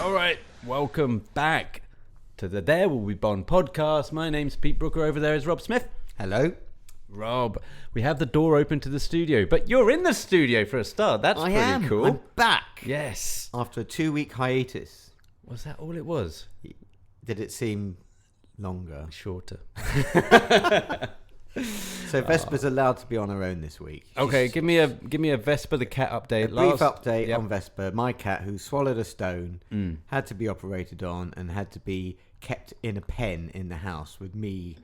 All right, welcome back to the There Will Be Bond podcast. My name's Pete Brooker. Over there is Rob Smith. Hello. Rob, we have the door open to the studio, but you're in the studio for a start. That's pretty cool. I'm back. Yes. After a 2-week hiatus. Was that all it was? Did it seem longer? Shorter. So Vesper's allowed to be on her own this week. Okay, give me a Vesper the cat update. A brief update on Vesper. My cat, who swallowed a stone, had to be operated on and had to be kept in a pen in the house with me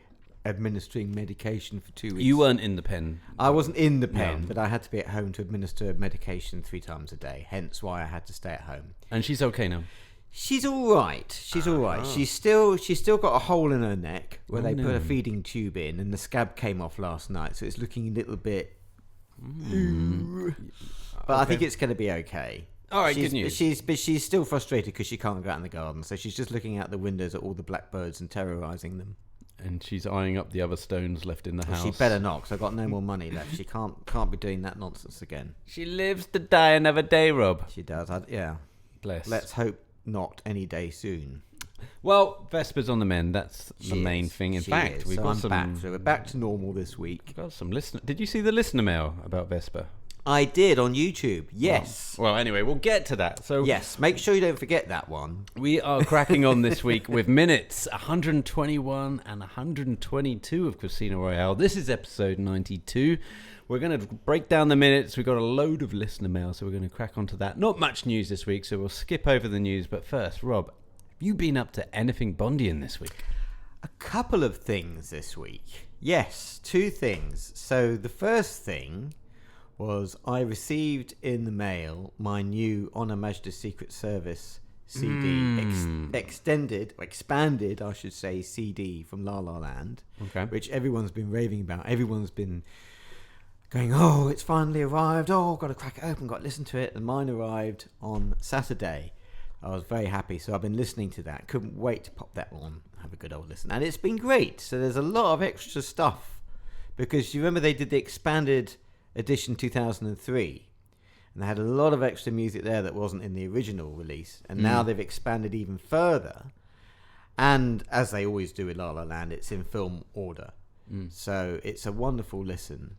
administering medication for 2 weeks. You weren't in the pen. I wasn't in the pen, but I had to be at home to administer medication 3 times a day, hence why I had to stay at home. And she's okay now? She's all right. She's all right. She's still got a hole in her neck where they put a feeding tube in, and the scab came off last night, so it's looking a little bit. But I think it's going to be okay. All right, good news. She's still frustrated because she can't go out in the garden, so she's just looking out the windows at all the blackbirds and terrorising them. And she's eyeing up the other stones left in the house. She better not, because I've got no more money left. She can't be doing that nonsense again. She lives to die another day, Rob. She does. Yeah. Bless. Let's hope not any day soon. Well, Vesper's on the mend. That's the main thing. In fact, we've got some. So we're back to normal this week. We've got some listener. Did you see the listener mail about Vesper? I did on YouTube. Yes. Well, anyway, we'll get to that. So yes, make sure you don't forget that one. We are cracking on this week with minutes 121 and 122 of Casino Royale. This is episode 92. We're going to break down the minutes. We've got a load of listener mail, so we're going to crack onto that. Not much news this week, so we'll skip over the news. But first, Rob, have you been up to anything Bondian this week? A couple of things this week. Yes, 2 things. So the first thing was I received in the mail my new On Her Majesty's Secret Service CD, expanded, I should say, CD from La La Land, which everyone's been raving about. Everyone's been going, oh, it's finally arrived. Oh, got to crack it open, got to listen to it. And mine arrived on Saturday. I was very happy, so I've been listening to that. Couldn't wait to pop that on, have a good old listen. And it's been great. So there's a lot of extra stuff, because you remember they did the expanded edition 2003, and they had a lot of extra music there that wasn't in the original release, and now they've expanded even further, and as they always do with La La Land, it's in film order, so it's a wonderful listen.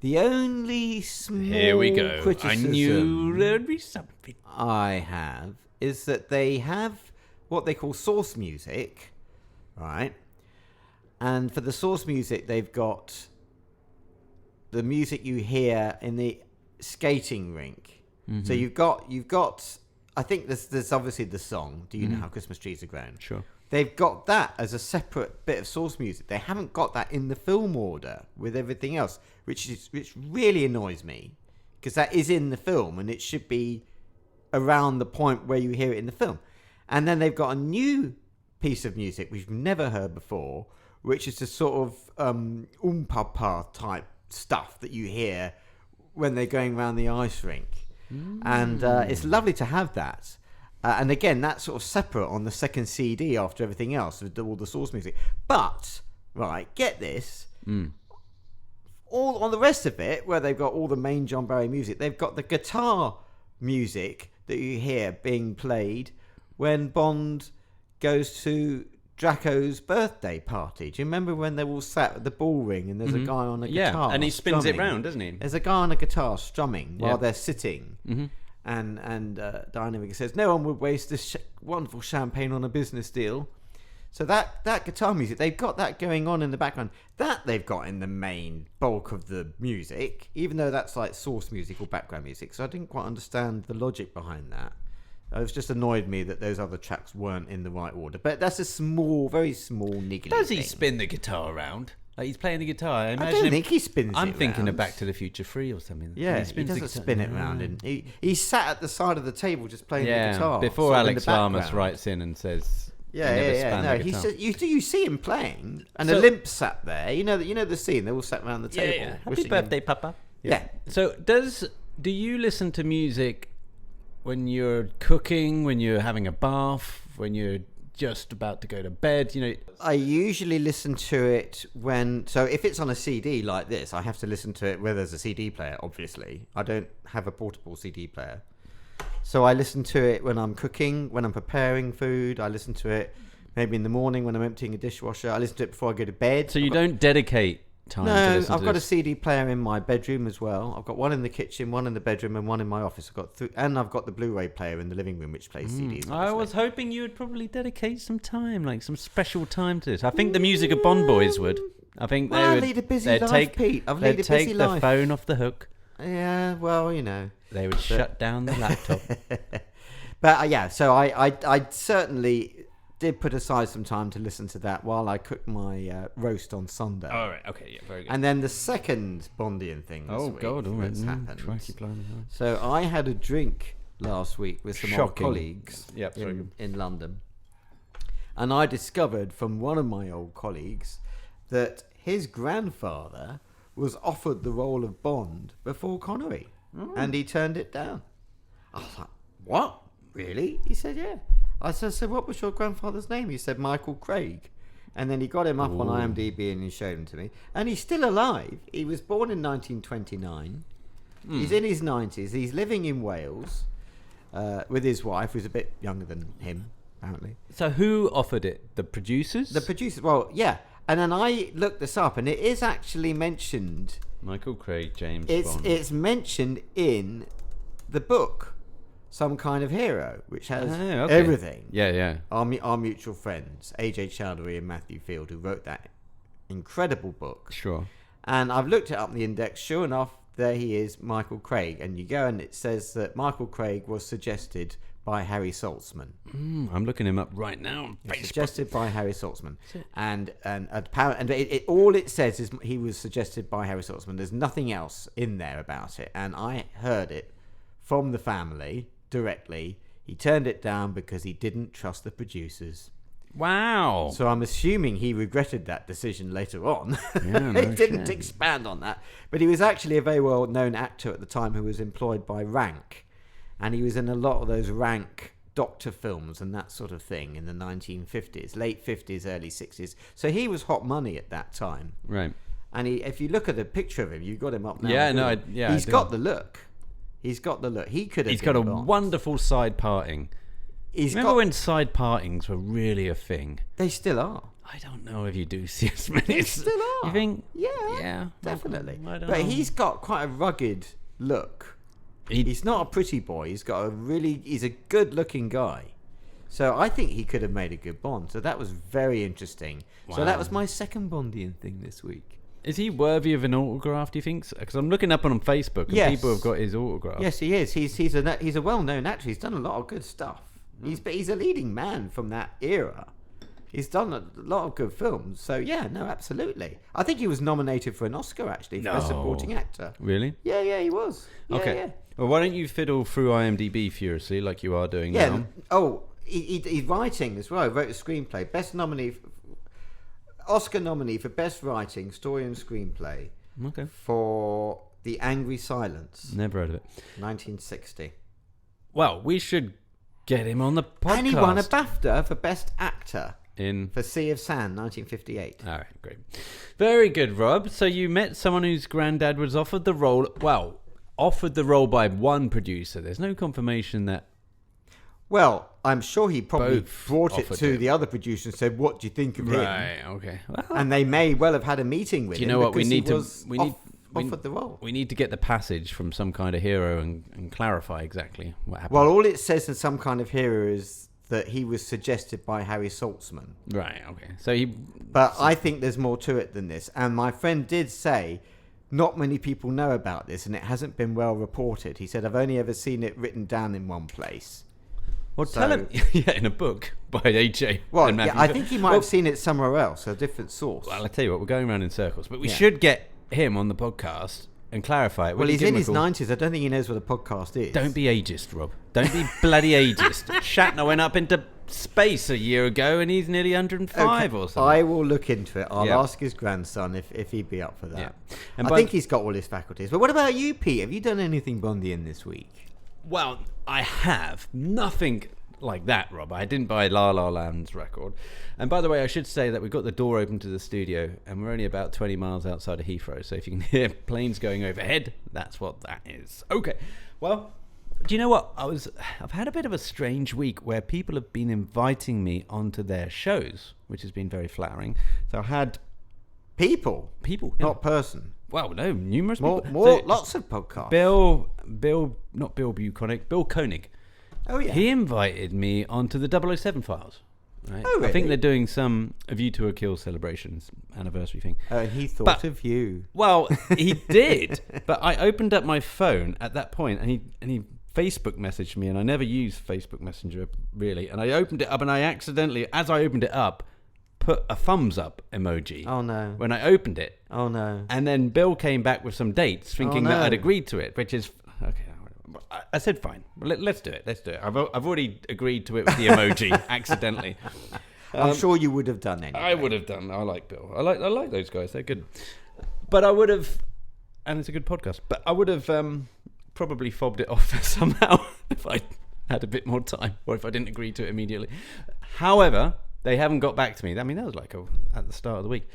The only small criticism I knew there'd be something I have is that they have what they call source music, right? And for the source music, they've got the music you hear in the skating rink. So you've got. I think there's obviously the song. Do you know how Christmas trees are grown? Sure. They've got that as a separate bit of source music. They haven't got that in the film order with everything else, which really annoys me, because that is in the film and it should be around the point where you hear it in the film. And then they've got a new piece of music we've never heard before, which is a sort of papa type stuff that you hear when they're going around the ice rink. And it's lovely to have that. And again, that's sort of separate on the second CD after everything else, with all the source music. But, right, get this. All on the rest of it, where they've got all the main John Barry music, they've got the guitar music that you hear being played when Bond goes to Draco's birthday party. Do you remember when they're all sat at the ball ring and there's a guy on a guitar? Yeah, and he spins strumming. it round, doesn't he? There's a guy on a guitar strumming while they're sitting. And Diana says, no one would waste this wonderful champagne on a business deal. So that guitar music, they've got that going on in the background. That they've got in the main bulk of the music, even though that's like source music or background music. So I didn't quite understand the logic behind that. It was just annoyed me that those other tracks weren't in the right order. But that's a small, very small niggly Does he thing. spin the guitar around? Like he's playing the guitar. I don't think he spins it I'm thinking round. of Back to the Future 3 or something. Yeah, he doesn't spin it round. And he sat at the side of the table just playing the guitar. Before Alex Lamas writes in and says... Yeah. No, he said you see him playing, and the limp sat there. You know the scene. They all sat around the table. Yeah. Happy birthday, Papa. Yeah. So do you listen to music when you're cooking, when you're having a bath, when you're just about to go to bed? You know, I usually listen to it so if it's on a CD like this, I have to listen to it where there's a CD player. Obviously, I don't have a portable CD player. So I listen to it when I'm cooking, when I'm preparing food. I listen to it maybe in the morning when I'm emptying a dishwasher. I listen to it before I go to bed. So you don't dedicate time to No, listen I've to got a this? CD player in my bedroom as well. I've got one in the kitchen, one in the bedroom, and one in my office. And I've got the Blu-ray player in the living room, which plays CDs. I was hoping you would probably dedicate some time, like some special time to this. I think the music of Bond Boys would. I think Well, I they would. lead a busy they'd life, take, Pete. I've they'd lead a take busy the life. phone off the hook. Yeah, well, you know. They would shut down the laptop. But yeah, so I certainly did put aside some time to listen to that while I cooked my roast on Sunday. All right. Okay. Yeah. Very good. And then the second Bondian thing this week God! All right. that's happened. Crikey, blimey. So I had a drink last week with some old Shocking. colleagues Yep, very good. in London. And I discovered from one of my old colleagues that his grandfather was offered the role of Bond before Connery. And he turned it down. I was like, what? Really? He said, yeah. I said, so what was your grandfather's name? He said, Michael Craig. And then he got him up on IMDb and he showed him to me. And he's still alive. He was born in 1929. He's in his 90s. He's living in Wales with his wife, who's a bit younger than him, apparently. So who offered it? The producers? The producers, well, yeah. And then I looked this up and it is actually mentioned. Michael Craig, James Bond. It's mentioned in the book, Some Kind of Hero, which has everything. Yeah. Our mutual friends, A.J. Chowdhury and Matthew Field, who wrote that incredible book. Sure. And I've looked it up in the index. Sure enough, there he is, Michael Craig. And you go and it says that Michael Craig was suggested by Harry Saltzman. I'm looking him up right now on Facebook. Suggested by Harry Saltzman. And apparently, all it says is he was suggested by Harry Saltzman. There's nothing else in there about it. And I heard it from the family directly. He turned it down because he didn't trust the producers. Wow. So I'm assuming he regretted that decision later on. Yeah, He didn't expand on that. But he was actually a very well-known actor at the time who was employed by Rank. And he was in a lot of those Rank doctor films and that sort of thing in the 1950s, late 50s, early 60s. So he was hot money at that time. Right. And if you look at the picture of him, you've got him up now. Yeah, no, He's got the look. He's got the look. He could have. He's got a Bond. wonderful side parting. Remember when side partings were really a thing? They still are. I don't know if you do see as many. They still are. You think? Yeah, definitely. I don't but know. he's got quite a rugged look. He's not a pretty boy. He's a good-looking guy. So I think he could have made a good Bond. So that was very interesting. Wow. So that was my second Bondian thing this week. Is he worthy of an autograph, do you think? Because I'm looking up on Facebook and Yes. people have got his autograph. Yes, he is. He's a well-known actor. He's done a lot of good stuff. He's a leading man from that era. He's done a lot of good films. So yeah, no, absolutely. I think he was nominated for an Oscar actually for Best Supporting Actor. Really? Yeah, he was. Yeah, Okay. Yeah. Well, why don't you fiddle through IMDb furiously like you are doing Yeah. now? Oh, he's writing as well. He wrote a screenplay. Oscar nominee for Best Writing, Story and Screenplay Okay. for The Angry Silence, Never heard of it. 1960. Well, we should get him on the podcast. And he won a BAFTA for Best Actor in for Sea of Sand, 1958. All right, great. Very good, Rob. So you met someone whose granddad was offered the role. Well, offered the role by one producer. There's no confirmation that. Well, I'm sure he probably Both brought it offered to it. the other producer and said, "What do you think of him?" Right. Okay. Well, And they may well have had a meeting with do you him know what we because need he to? was offered the role. We need to get the passage from Some Kind of Hero and clarify exactly what happened. Well, all it says in Some Kind of Hero is that he was suggested by Harry Saltzman. Right. Okay. So he. But I think there's more to it than this. And my friend did say not many people know about this and it hasn't been well reported. He said, I've only ever seen it written down in one place. Well, tell him. Yeah, in a book by AJ. Well, and Matthew. yeah, I think he might have seen it somewhere else, a different source. Well, I tell you what, we're going around in circles, but we Yeah. should get him on the podcast and clarify it. Well, Will you he's give in him a his call? 90s. I don't think he knows what a podcast is. Don't be ageist, Rob. Don't be bloody ageist. Shatner went up into space a year ago and he's nearly 105 or something. I will look into it. I'll Yeah. ask his grandson if he'd be up for that. Yeah. And I think he's got all his faculties. But what about you, Pete? Have you done anything Bondian this week? Well, I have. Nothing like that, Rob. I didn't buy La La Land's record. And by the way, I should say that we've got the door open to the studio and we're only about 20 miles outside of Heathrow. So if you can hear planes going overhead, that's what that is. Okay. Well, do you know what? I've had a bit of a strange week where people have been inviting me onto their shows, which has been very flattering. So I had people, yeah. not person. Well, no, numerous people. Lots of podcasts. Not Bill Buconic, Bill Koenig. Oh yeah. He invited me onto the 007 files. Right? Oh, really? I think they're doing some A View to a Kill celebrations anniversary thing. He thought of you. Well, he did, but I opened up my phone at that point, and he Facebook messaged me, and I never use Facebook Messenger really. And I opened it up, and I accidentally, as I opened it up, put a thumbs up emoji. Oh no! When I opened it. Oh no! And then Bill came back with some dates, thinking that I'd agreed to it, which is okay. I said fine. Let's do it. I've already agreed to it with the emoji accidentally. I'm sure you would have done anyway. I would have done. I like Bill. I like those guys. They're good. But I would have, and it's a good podcast. But I would have probably fobbed it off somehow if I had a bit more time, or if I didn't agree to it immediately. However, they haven't got back to me. I mean, that was like at the start of the week.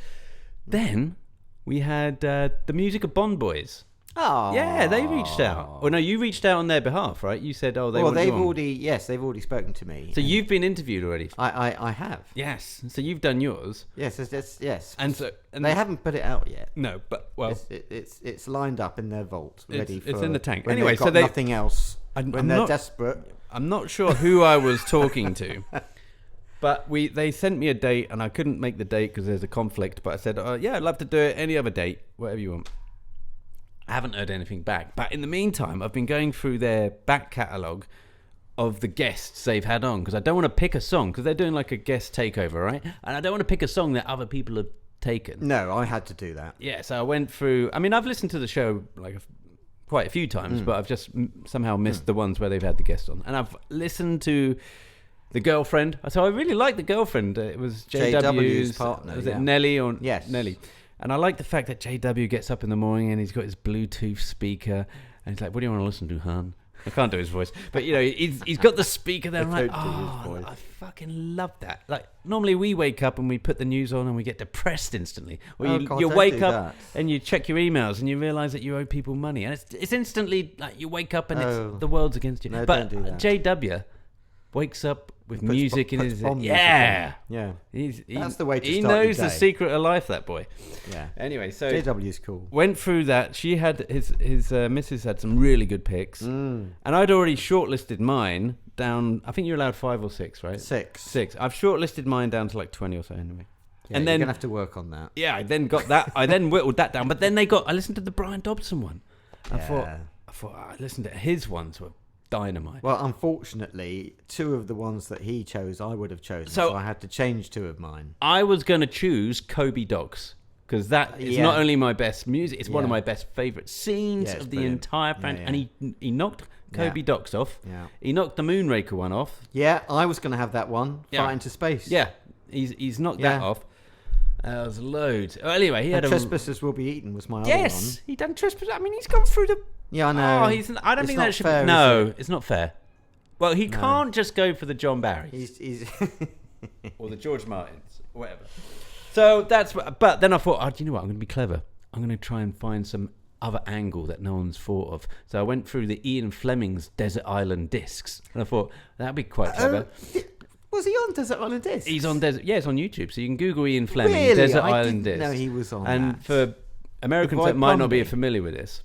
Then we had the music of Bond Boys. Oh, yeah, they reached out. Well, no, you reached out on their behalf, right? You said, "Oh, they've already spoken to me." So you've been interviewed already. I have. Yes. So you've done yours. Yes. And they haven't put it out yet. No, but well, it's lined up in their vault, ready for. It's in the tank. When Anyway, they've got nothing else. When they're desperate. I'm not sure who I was talking to. But they sent me a date, and I couldn't make the date because there's a conflict. But I said, yeah, I'd love to do it. Any other date, whatever you want. I haven't heard anything back. But in the meantime, I've been going through their back catalogue of the guests they've had on, because I don't want to pick a song, because they're doing like a guest takeover, right? And I don't want to pick a song that other people have taken. No, I had to do that. Yeah, so I went through... I mean, I've listened to the show like quite a few times, but I've just somehow missed the ones where they've had the guests on. And I've listened to... The Girlfriend. So I really like The Girlfriend. It was JW's partner. Was it Nelly or yes. Nelly? And I like the fact that JW gets up in the morning and he's got his Bluetooth speaker and he's like, "What do you want to listen to, hon?" I can't do his voice, but you know, he's got the speaker there. I'm like, I fucking love that. Like normally we wake up and we put the news on and we get depressed instantly. Or you wake up and you check your emails and you realise that you owe people money, and it's instantly like you wake up and it's the world's against you. No, but don't do that. JW wakes up with music in his head. Yeah. That's the way to he start knows your the day. secret of life, that boy. Yeah. Anyway, so JW's cool. Went through that. She had his missus had some really good picks, and I'd already shortlisted mine down. I think you're allowed 5 or 6, right? 6. I've shortlisted mine down to like 20 or so anyway. Yeah, and then you're gonna have to work on that. Yeah, I then got that. I then whittled that down. But then I listened to the Brian Dobson one. I thought I listened to his ones were dynamite. Well, unfortunately, 2 of the ones that he chose, I would have chosen. So I had to change 2 of mine. I was going to choose Kobe Docs, because that is not only my best music, it's one of my best favourite scenes of the entire franchise. And he knocked Kobe Docs off. Yeah. He knocked the Moonraker one off. Yeah, I was going to have that one. Flight into Space. Yeah, he's knocked that off. There was loads. Well, anyway, he had Trespassers Will Be Eaten was my other one. Yes, he done Trespassers. I mean, he's gone through the... Yeah, I know. I don't think that should be... No, it's not fair. Well, he can't just go for the John Barrys. He's or the George Martins, or whatever. So that's... But then I thought, you know what? I'm going to be clever. I'm going to try and find some other angle that no one's thought of. So I went through the Ian Fleming's Desert Island discs. And I thought, that'd be quite clever. Was he on Desert Island Discs? He's on Desert... Yeah, it's on YouTube. So you can Google Ian Fleming, really? Desert Island Discs. No, he was on and that. For Americans that might not be familiar with this...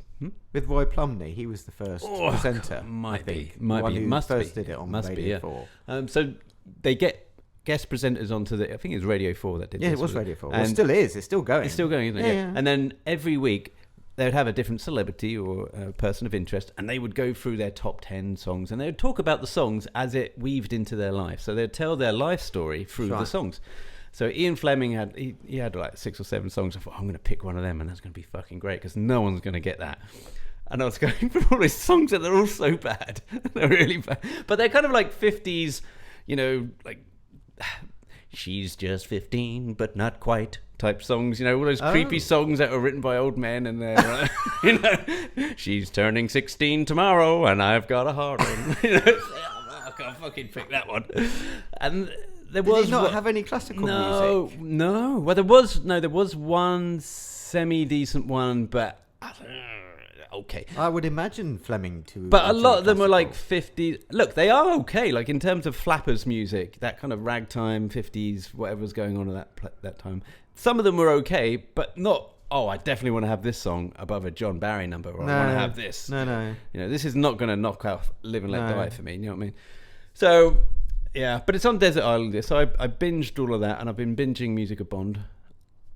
With Roy Plumney, he was the first presenter. Must be. Did it on must Radio be, 4. So they get guest presenters onto the... I think it was Radio 4 that did this. Yeah, it was Radio 4. Well, it still is. It's still going. It's still going, isn't it? Yeah. And then every week they would have a different celebrity or a person of interest, and they would go through their top 10 songs, and they would talk about the songs as it weaved into their life. So they'd tell their life story through the songs. So Ian Fleming had he had like 6 or 7 songs. I thought, I'm going to pick one of them, and that's going to be fucking great because no one's going to get that. And I was going through all these songs, and they're all so bad. They're really bad, but they're kind of like 50s, you know, like she's just 15 but not quite type songs. You know, all those creepy songs that were written by old men, and they're you know, she's turning 16 tomorrow, and I've got a heart on. You know, I can't fucking pick that one. And there was... Did he not have any classical music? No. Well, there was one semi-decent one, but okay. I would imagine Fleming to. But a lot of them were like classical. 50s. Look, they are okay. Like in terms of flappers music, that kind of ragtime 50s, whatever was going on at that time. Some of them were okay, but not. Oh, I definitely want to have this song above a John Barry number, or I want to have this. No. You know, this is not going to knock off Live and Let Die for me. You know what I mean? So, yeah, but it's on Desert Island. So I binged all of that, and I've been binging music of Bond,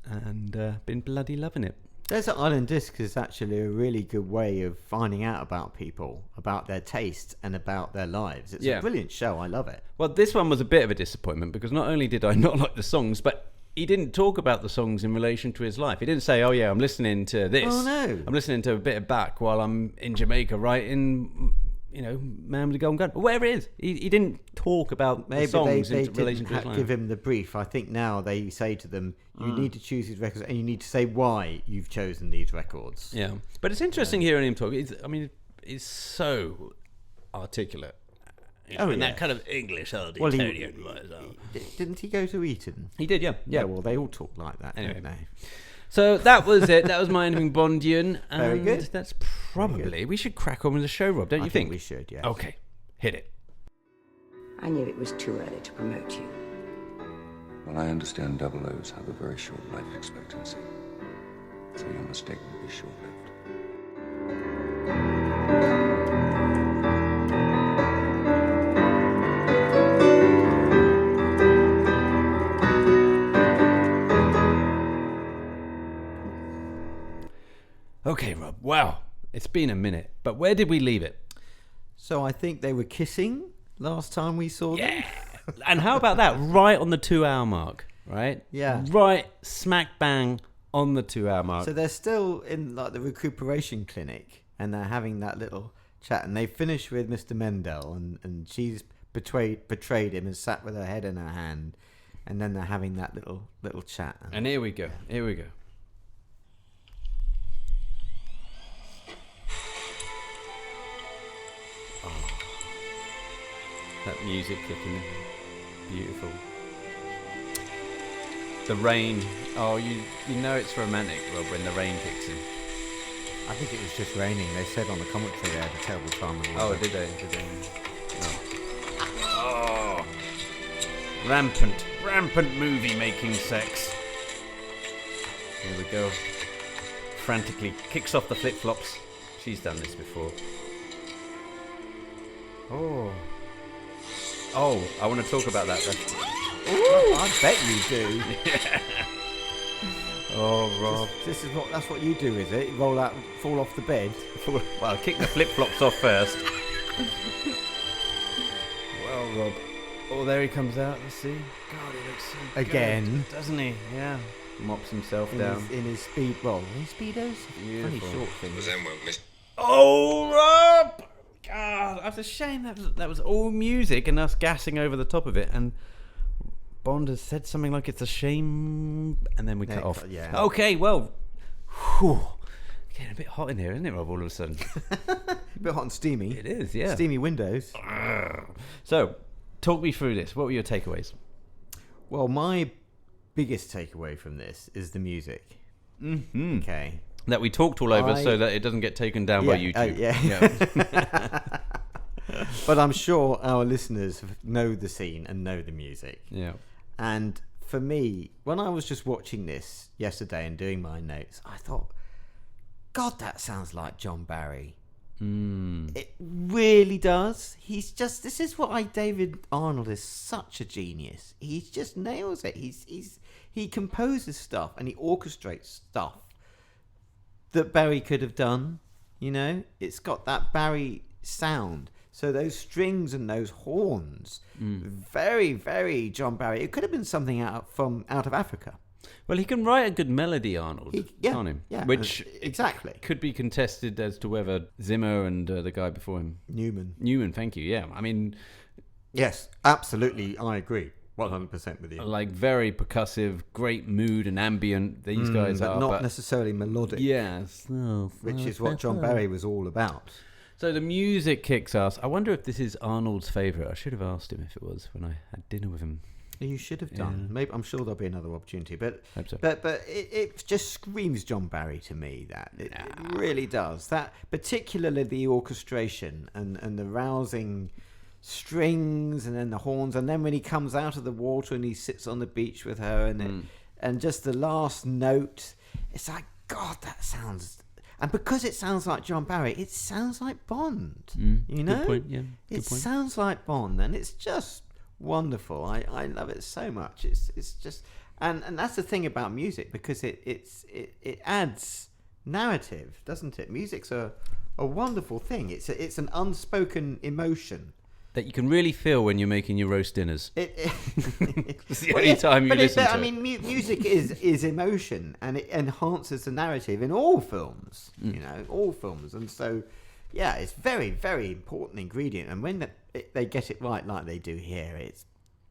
and been bloody loving it. Desert Island Disc is actually a really good way of finding out about people, about their taste, and about their lives. It's a brilliant show. I love it. Well, this one was a bit of a disappointment because not only did I not like the songs, but he didn't talk about the songs in relation to his life. He didn't say, oh yeah, I'm listening to this. Oh no. I'm listening to a bit of Back while I'm in Jamaica writing, you know, Man with the Golden Gun. Or whatever it is. He didn't talk about the songs in relation to his life. Give him the brief. I think now they say to them, you need to choose these records and you need to say why you've chosen these records. Yeah. But it's interesting hearing him talk. He's so articulate. In that kind of English auditorium. Didn't he go to Eton? He did, yeah. Yeah, well, they all talk like that, anyway. don't they? So that was it. That was my anything Bondian. And Very good. That's probably... We should crack on with the show, Rob, don't you think? We should, yeah. Okay. Hit it. I knew it was too early to promote you. Well, I understand double O's have a very short life expectancy. So your mistake will be short-lived. Okay, Rob. Wow. It's been a minute. But where did we leave it? So I think they were kissing last time we saw them. Yeah. And how about that? Right on the 2-hour mark, right? Yeah. Right smack bang on the 2-hour mark. So they're still in like the recuperation clinic and they're having that little chat and they finish with Mr. Mendel and she's betrayed him and sat with her head in her hand and then they're having that little chat. And here we go. Here we go. That music kicking in. Beautiful. The rain. Oh, you know it's romantic, Rob, when the rain kicks in. I think it was just raining. They said on the commentary they had a terrible time. Oh, did they? Oh. Rampant movie-making sex. Here we go. Frantically kicks off the flip-flops. She's done this before. Oh, I want to talk about that. Ooh, I bet you do. Yeah. Oh, Rob. That's what you do, is it? You roll out, fall off the bed. Well, kick the flip-flops off first. Well, Rob. Oh, there he comes out. Let's see. God, he looks so Again. good, doesn't he? Yeah. Mops himself down. In his speedos. Funny short things. Oh, Rob! God, that's a shame. That was all music and us gassing over the top of it. And Bond has said something like it's a shame, and then we cut off. Yeah. Okay, well, whew, getting a bit hot in here, isn't it, Rob? All of a sudden, a bit hot and steamy. It is, yeah. Steamy windows. So, talk me through this. What were your takeaways? Well, my biggest takeaway from this is the music. Mm-hmm. Okay. That we talked all over so that it doesn't get taken down by YouTube. Yeah. But I'm sure our listeners know the scene and know the music. Yeah. And for me, when I was just watching this yesterday and doing my notes, I thought, God, that sounds like John Barry. It really does. This is why David Arnold is such a genius. He just nails it. He composes stuff and he orchestrates stuff that Barry could have done. You know, it's got that Barry sound. So those strings and those horns, very, very John Barry. It could have been something out of Africa. Well, he can write a good melody, Arnold, can't he? Yeah, which exactly could be contested as to whether Zimmer and the guy before him, Newman. Thank you. Yeah, I mean, yes, absolutely, I agree. 100% with you. Like very percussive, great mood and ambient. These guys but are, not necessarily melodic. Yes, which is what John Barry was all about. So the music kicks ass. I wonder if this is Arnold's favourite. I should have asked him if it was when I had dinner with him. You should have done. Maybe I'm sure there'll be another opportunity, but Hope so. but it just screams John Barry to me. That it really does. That particularly the orchestration and the rousing strings, and then the horns, and then when he comes out of the water and he sits on the beach with her, and just the last note. It's like, God, that sounds. And because it sounds like John Barry, it sounds like Bond. You know, Good point. Yeah, it sounds like Bond, and it's just wonderful. I love it so much. It's just, and that's the thing about music, because it adds narrative, doesn't it? Music's a wonderful thing. It's an unspoken emotion that you can really feel when you're making your roast dinners. It's the Well, only yeah, time you but listen to I it. mean, music is emotion, and it enhances the narrative in all films. You know, all films, and so yeah, it's very, very important ingredient. And when they get it right, like they do here, it's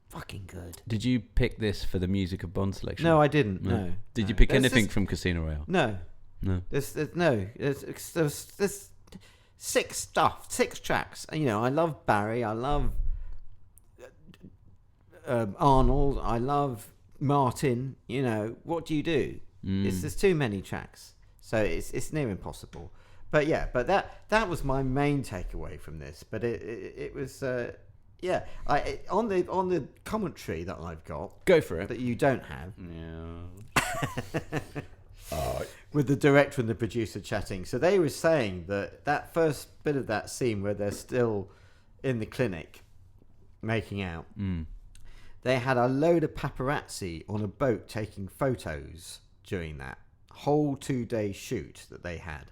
fucking good. Did you pick this for the music of Bond selection? No, I didn't. No. Did you No. pick There's anything this- from Casino Royale? No. No. There's six tracks. You know, I love Barry. I love Arnold. I love Martin. You know, what do you do? There's too many tracks, so it's near impossible. But yeah, but that was my main takeaway from this. But it was yeah. On the commentary that I've got, Go for it. that you don't have. Yeah. With the director and the producer chatting. So they were saying that first bit of that scene where they're still in the clinic making out, they had a load of paparazzi on a boat taking photos during that whole 2-day shoot that they had.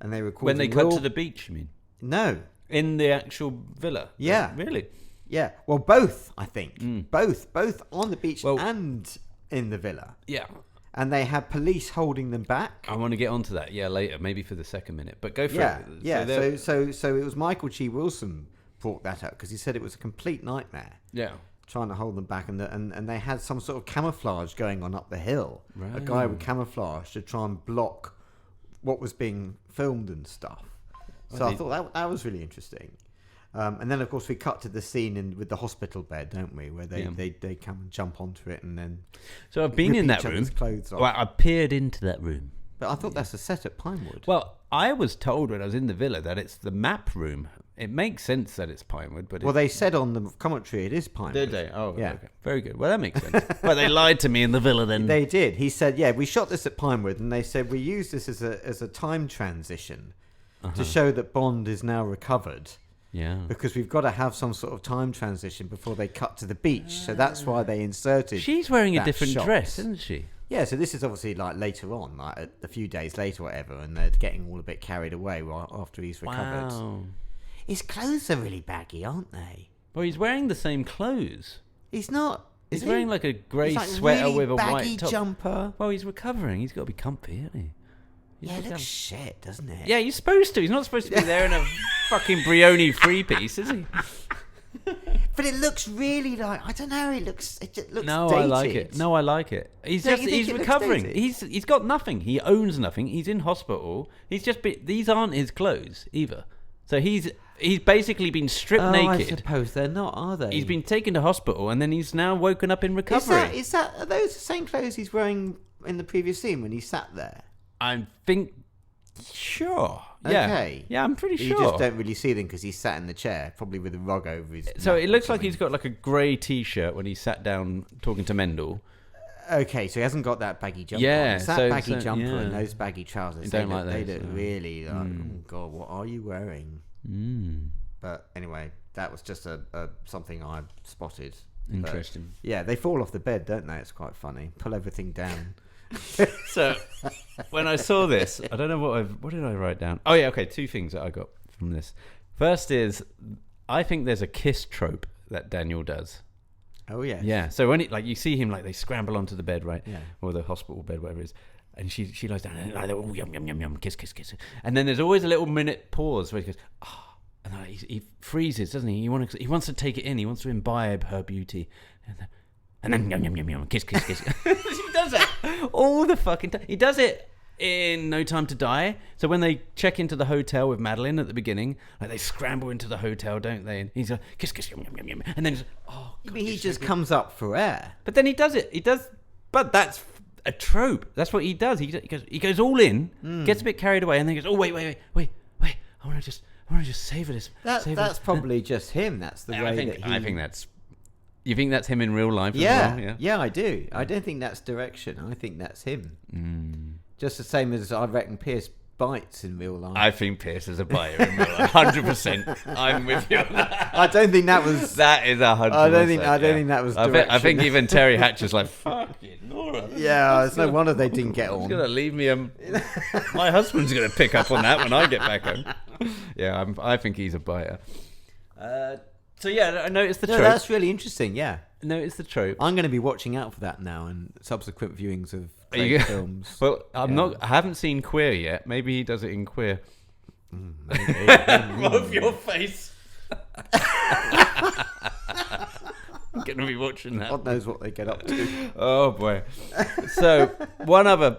And they recorded When they cut to the beach, you mean? No. In the actual villa? Yeah. Really? Yeah. Well, both, I think. Both on the beach Well- and in the villa. Yeah. And they had police holding them back. I want to get onto that, later, maybe for the second minute. But go for Yeah, it. yeah. So it was Michael G. Wilson brought that up because he said it was a complete nightmare Yeah. trying to hold them back, and they had some sort of camouflage going on up the hill. A Right. guy with camouflage to try and block what was being filmed and stuff. So I thought that was really interesting. And then, of course, we cut to the scene with the hospital bed, don't we? Where they come and jump onto it and then. So I've been rip in that each room. other's clothes off. Well, I peered into that room. But I thought that's a set at Pinewood. Well, I was told when I was in the villa that it's the map room. It makes sense that it's Pinewood, but Well, they said on the commentary it is Pinewood. did they? Oh, yeah. Okay. Very good. Well, that makes sense. Well, they lied to me in the villa then. They did. He said, "Yeah, we shot this at Pinewood," and they said we used this as a time transition to show that Bond is now recovered. Yeah. Because we've got to have some sort of time transition before they cut to the beach. So that's why they inserted. She's wearing a that different shot. dress, isn't she? Yeah, so this is obviously like later on, like a few days later, or whatever, and they're getting all a bit carried away after he's recovered. Wow. His clothes are really baggy, aren't they? Well, he's wearing the same clothes. He's not. He's is wearing he? like a grey He's like sweater really with a baggy white top. jumper. Well, he's recovering. He's got to be comfy, isn't he? He's Yeah, it got to looks have- shit, doesn't it? Yeah, he's supposed to. He's not supposed to be there in a fucking Brioni three-piece, is he? But it looks really like, I don't know. It just looks. No, dated. I like it. No, I like it. He's Don't just you think he's it looks recovering. dated? He's got nothing. He owns nothing. He's in hospital. These aren't his clothes either. So he's basically been stripped naked. I suppose they're not, are they? He's been taken to hospital and then he's now woken up in recovery. Are those the same clothes he's wearing in the previous scene when he sat there? I think, sure. Yeah. Okay. Yeah, I'm pretty You sure. just don't really see them because he's sat in the chair, probably with a rug over his. So neck it or looks like something. he's got like a grey T-shirt when he sat down talking to Mendel. Okay, so he hasn't got that baggy jumper. Yeah, on. It's that so- baggy so- jumper yeah. and those baggy trousers. You They don't look, like they those, look no. really like, oh god, what are you wearing? But anyway, that was just a something I spotted. But, Interesting. yeah, they fall off the bed, don't they? It's quite funny. Pull everything down. So when I saw this, I don't know what did I write down? Oh yeah, okay, two things that I got from this. First is I think there's a kiss trope that Daniel does. Oh yeah. Yeah. So when you see him like they scramble onto the bed, right? Yeah. Or the hospital bed, whatever it is. And she lies down and like, oh, yum, yum, yum, yum, kiss, kiss, kiss. And then there's always a little minute pause where he goes, oh, and he freezes, doesn't he? He wants to take it in. He wants to imbibe her beauty. And then yum, yum, yum, yum, kiss, kiss, kiss. He does that all the fucking time. He does it in No Time to Die. So when they check into the hotel with Madeline at the beginning, like they scramble into the hotel, don't they? And he's like, kiss, kiss, yum, yum, yum. And then, God, He just comes up for air. But then he does it. But that's a trope. That's what he does. He goes all in, gets a bit carried away, and then goes, oh, wait. I want to just savor this. That's probably just him. That's the way I think that's... You think that's him in real life as yeah, well? Yeah, I do. I don't think that's direction. I think that's him. Just the same as I reckon Pierce bites in real life. I think Pierce is a biter in real life. 100%. I'm with you on that. I don't think that was... That is 100%. I don't think that was direction. I think even Terry Hatcher's like, fucking Nora. Yeah, it's no wonder they didn't get on. He's going to leave me... my husband's going to pick up on that when I get back home. Yeah, I think he's a biter. So yeah, I noticed the trope. That's really interesting, yeah. Notice the trope. I'm going to be watching out for that now and subsequent viewings of Craig films. Well, I haven't seen Queer yet. Maybe he does it in Queer. Move your face. I'm going to be watching that. God knows what they get up to. Oh boy. So one other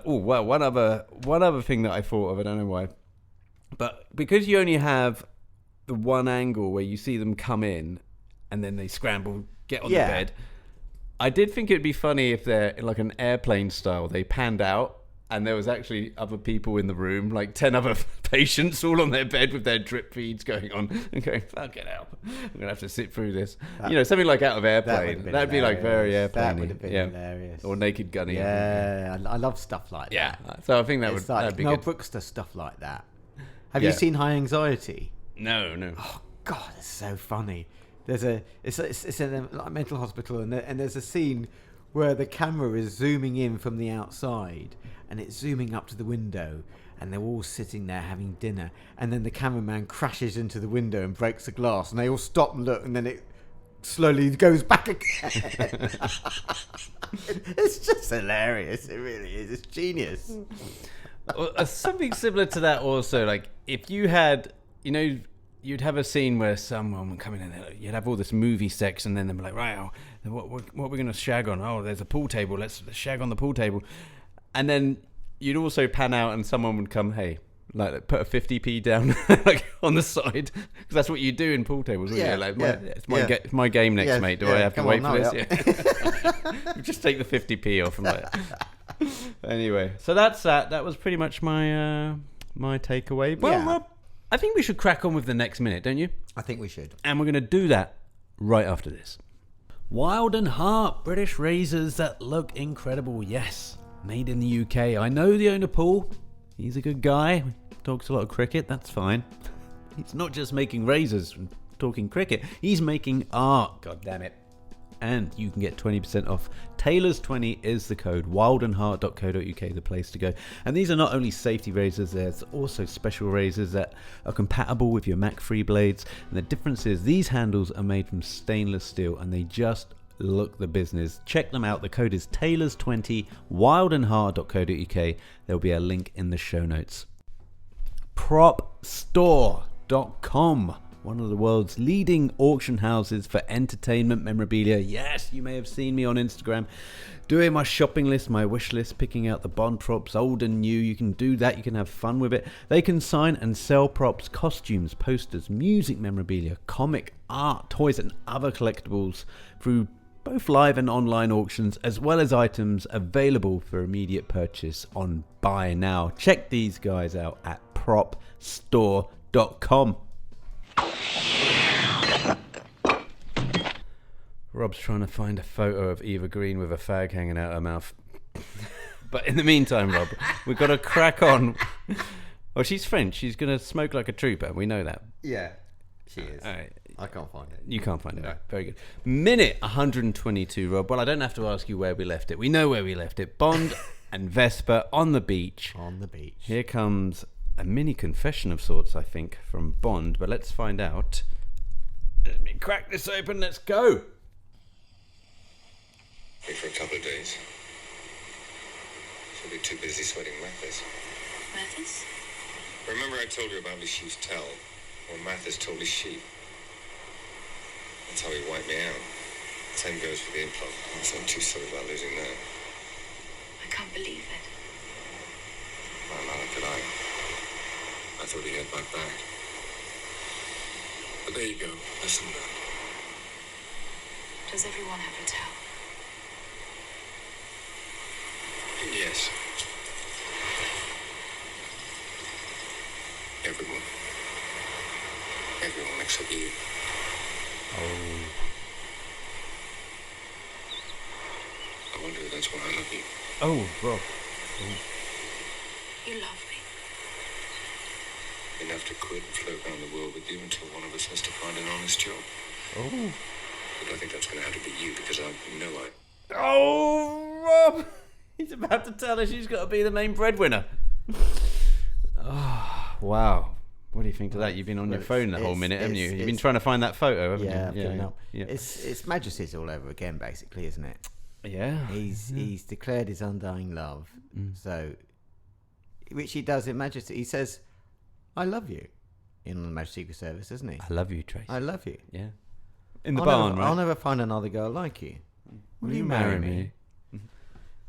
thing that I thought of, I don't know why, but because you only have the one angle where you see them come in and then they scramble, get on the bed. I did think it'd be funny if they're in like an airplane style. They panned out and there was actually other people in the room, like 10 other patients all on their bed with their drip feeds going on and going, fuck it out. I'm going to have to sit through this. Something like Out of Airplane. That'd be like very airplane-y. That would have been hilarious. Or Naked Gunny. Yeah, I love stuff like that. Yeah, so I think that'd be Mel good. Brooks does stuff like that. Have you seen High Anxiety? No. Oh God, it's so funny. It's in a mental hospital, and there's a scene where the camera is zooming in from the outside, and it's zooming up to the window, and they're all sitting there having dinner, and then the cameraman crashes into the window and breaks the glass, and they all stop and look, and then it slowly goes back again. It's just hilarious. It really is. It's genius. Something similar to that also, like if you had, you'd have a scene where someone would come in and you'd have all this movie sex, and then they'd be like, right, what are we going to shag on? Oh, there's a pool table. Let's shag on the pool table. And then you'd also pan out and someone would come, hey, like put a 50p down like on the side, because that's what you do in pool tables. It's my game next, mate. Do I have to wait for this? Yeah. Just take the 50p off and like. Anyway, so that's that. That was pretty much my takeaway. Well, Rob, I think we should crack on with the next minute, don't you? I think we should. And we're going to do that right after this. Wild and Hart British razors that look incredible. Yes, made in the UK. I know the owner, Paul. He's a good guy. Talks a lot of cricket. That's fine. He's not just making razors and talking cricket. He's making art. God damn it. And you can get 20% off. Taylors20 is the code. wildandheart.co.uk, the place to go. And these are not only safety razors, there's also special razors that are compatible with your Mac Free blades. And the difference is these handles are made from stainless steel and they just look the business. Check them out. The code is Taylors20, wildandheart.co.uk. There'll be a link in the show notes. Propstore.com, one of the world's leading auction houses for entertainment memorabilia. Yes, you may have seen me on Instagram doing my shopping list, my wish list, picking out the Bond props, old and new. You can do that. You can have fun with it. They can sign and sell props, costumes, posters, music memorabilia, comic, art, toys, and other collectibles through both live and online auctions, as well as items available for immediate purchase on Buy Now. Check these guys out at propstore.com. Rob's trying to find a photo of Eva Green with a fag hanging out her mouth. But in the meantime, Rob, we've got to crack on. Well, she's French. She's going to smoke like a trooper. We know that. Yeah, she is. All right. I can't find it. You can't find it. Right. Very good. Minute 122, Rob. Well, I don't have to ask you where we left it. We know where we left it. Bond and Vesper on the beach. On the beach. Here comes a mini confession of sorts, I think, from Bond. But let's find out. Let me crack this open. Let's go. For a couple of days. She'll be too busy sweating Mathis. Mathis? Remember I told you about his sheep's towel? Well, Mathis told his sheep. That's how he wiped me out. Same goes for the implant. I'm too sorry about losing that. I can't believe it. Well, did I? I thought he had my back. But there you go. Listen then. Does everyone have a towel? Yes. Everyone. Everyone except you. Oh. I wonder if that's why I love you. Oh, Rob. You love me. Enough to quit and float around the world with you until one of us has to find an honest job. Oh. But I think that's going to have to be you because I know I... Oh, Rob! He's about to tell her she's got to be the main breadwinner. Oh, wow. What do you think of that? You've been on your phone the whole minute, haven't you? You've been trying to find that photo, haven't Yeah, you? yeah. It's Majesty's all over again, basically, isn't it? Yeah. He's declared his undying love. So, which he does in Majesty. He says, "I love you," in the Majesty's Secret Service, doesn't he? I love you, Trace. I love you. Yeah. In the barn, right? I'll never find another girl like you. Will you marry me?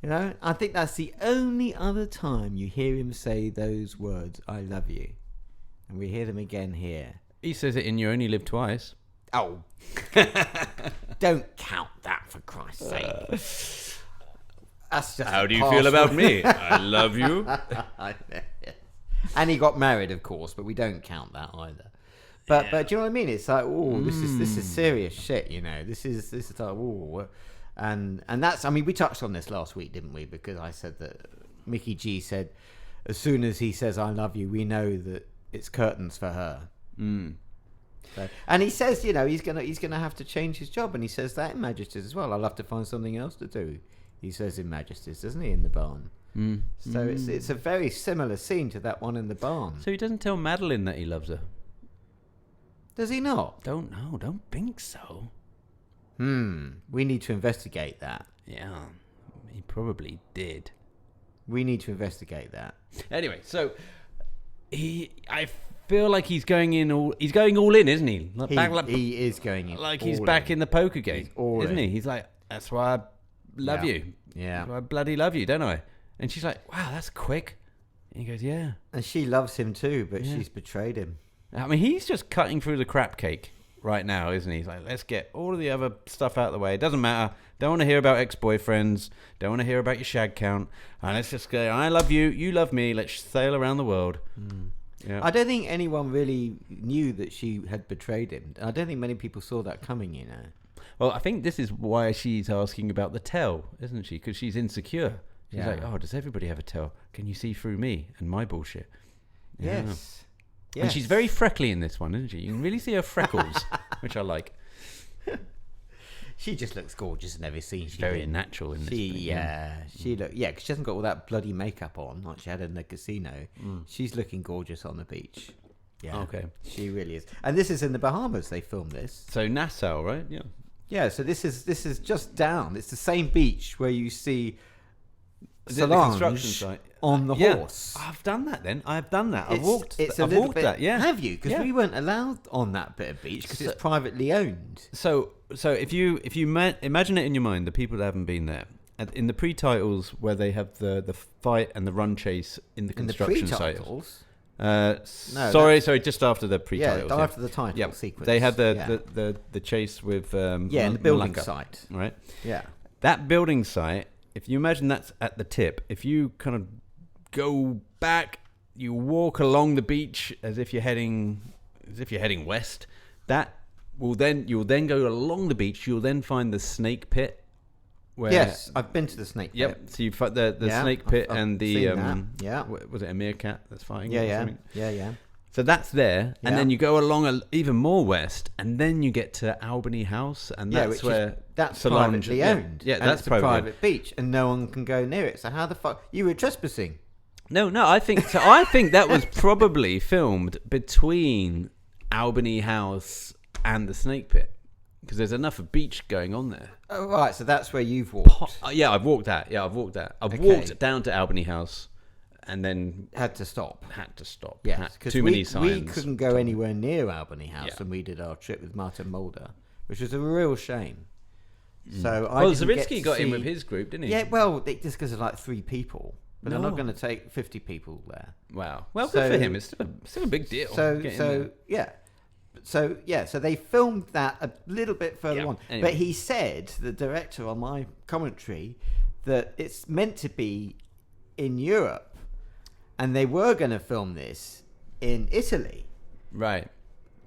You know, I think that's the only other time you hear him say those words, "I love you," and we hear them again here. He says it in You Only Live Twice. Oh, don't count that for Christ's sake. That's just How do you feel about me? I love you. And he got married, of course, but we don't count that either. But do you know what I mean? It's like, oh, this is serious shit, you know. This is like, oh, and that's. I mean, we touched on this last week, didn't we? Because I said that Mickey G said, as soon as he says "I love you," we know that it's curtains for her. So, and he says, you know, he's gonna have to change his job, and he says that in Majesty's as well. I'll have to find something else to do. He says in Majesty's, doesn't he, in the barn? So it's a very similar scene to that one in the barn. So he doesn't tell Madeline that he loves her. Does he not? Don't think so. We need to investigate that. Yeah, he probably did. We need to investigate that. Anyway, so I feel like he's going all in, isn't he? He is going in. Like he's back in the poker game, isn't he? He's like, that's why I love you. Yeah. That's why I bloody love you, don't I? And she's like, wow, that's quick. And he goes, yeah. And she loves him too, but she's betrayed him. I mean, he's just cutting through the crap cake right now, isn't he? He's like, let's get all of the other stuff out of the way. It doesn't matter. Don't want to hear about ex-boyfriends. Don't want to hear about your shag count. And let's just go, I love you. You love me. Let's sail around the world. Yeah. I don't think anyone really knew that she had betrayed him. I don't think many people saw that coming, you know. Well, I think this is why she's asking about the tell, isn't she? Because she's insecure. She's like, oh, does everybody have a tell? Can you see through me and my bullshit? Yeah. Yes. And she's very freckly in this one, isn't she? You can really see her freckles, which I like. She just looks gorgeous in every scene. She's very natural in this. She look because she hasn't got all that bloody makeup on like she had in the casino. She's looking gorgeous on the beach. Yeah. Okay. She really is. And this is in the Bahamas. They filmed this. So Nassau, right? Yeah. Yeah. So this is just down. It's the same beach where you see the construction site on the horse. I've done that. Then I've done that. I've walked bit, that. Yeah. Have you? Because we weren't allowed on that bit of beach because it's privately owned. So if you imagine it in your mind, the people that haven't been there, in the pre-titles where they have the fight and the run chase in the construction site. Sorry, just after the pre-titles. Yeah, after the title sequence. They had the chase with in the building Malacca, site. right? Yeah. That building site, if you imagine that's at the tip, if you kind of go back, you walk along the beach as if you're heading west, you'll then go along the beach, you'll then find the snake pit. Yes, I've been to the snake pit. Yep. So you find the snake pit and the was it a meerkat that's fighting? Yeah. So that's there, and then you go along even more west, and then you get to Albany House, and that's where that's Solange, privately owned. Yeah, and that's it's a private beach, and no one can go near it. So how the fuck you were trespassing? No, I think so. I think that was probably filmed between Albany House and the snake pit, because there's enough of beach going on there. Oh, right. So that's where you've walked. Yeah, I've walked that. I've walked down to Albany House. And then had to stop. Yes, because too many signs. We couldn't go anywhere near Albany House when we did our trip with Martin Mulder, which was a real shame. So Zawinski got in with his group, didn't he? Yeah, well, just because of like 3 people. but they're not going to take 50 people there. Wow. Well, good for him. It's still a big deal. So they filmed that a little bit further on. Anyway. But he said, the director on my commentary, that it's meant to be in Europe, and they were going to film this in Italy. Right.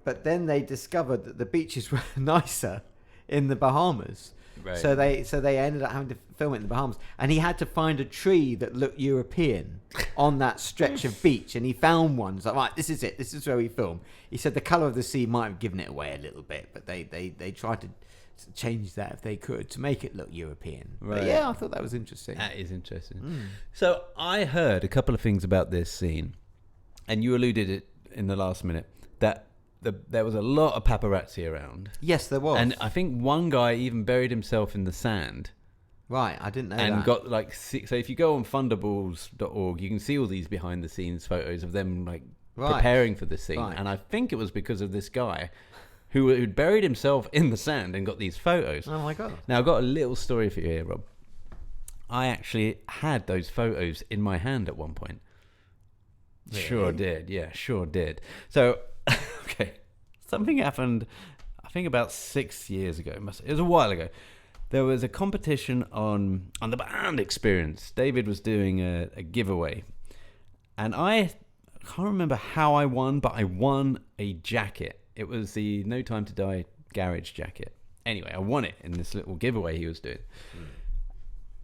But then they discovered that the beaches were nicer in the Bahamas. Right. So they ended up having to film it in the Bahamas, and he had to find a tree that looked European on that stretch of beach, and he found one. He's like, right, this is it. This is where we film. He said the colour of the sea might have given it away a little bit, but they tried to change that if they could to make it look European. Right. But yeah, I thought that was interesting. That is interesting. So I heard a couple of things about this scene, and you alluded it in the last minute, that there was a lot of paparazzi around. Yes, there was. And I think one guy even buried himself in the sand. Right, I didn't know that. And got like so if you go on thunderballs.org, you can see all these behind the scenes photos of them like preparing for this scene. Right. And I think it was because of this guy who'd buried himself in the sand and got these photos. Oh my God. Now I've got a little story for you here, Rob. I actually had those photos in my hand at one point. Really? Sure did. Yeah, sure did. So okay, something happened, I think about 6 years ago. It was a while ago. There was a competition on the Band Experience. David was doing a giveaway. And I can't remember how I won, but I won a jacket. It was the No Time to Die garage jacket. Anyway, I won it in this little giveaway he was doing.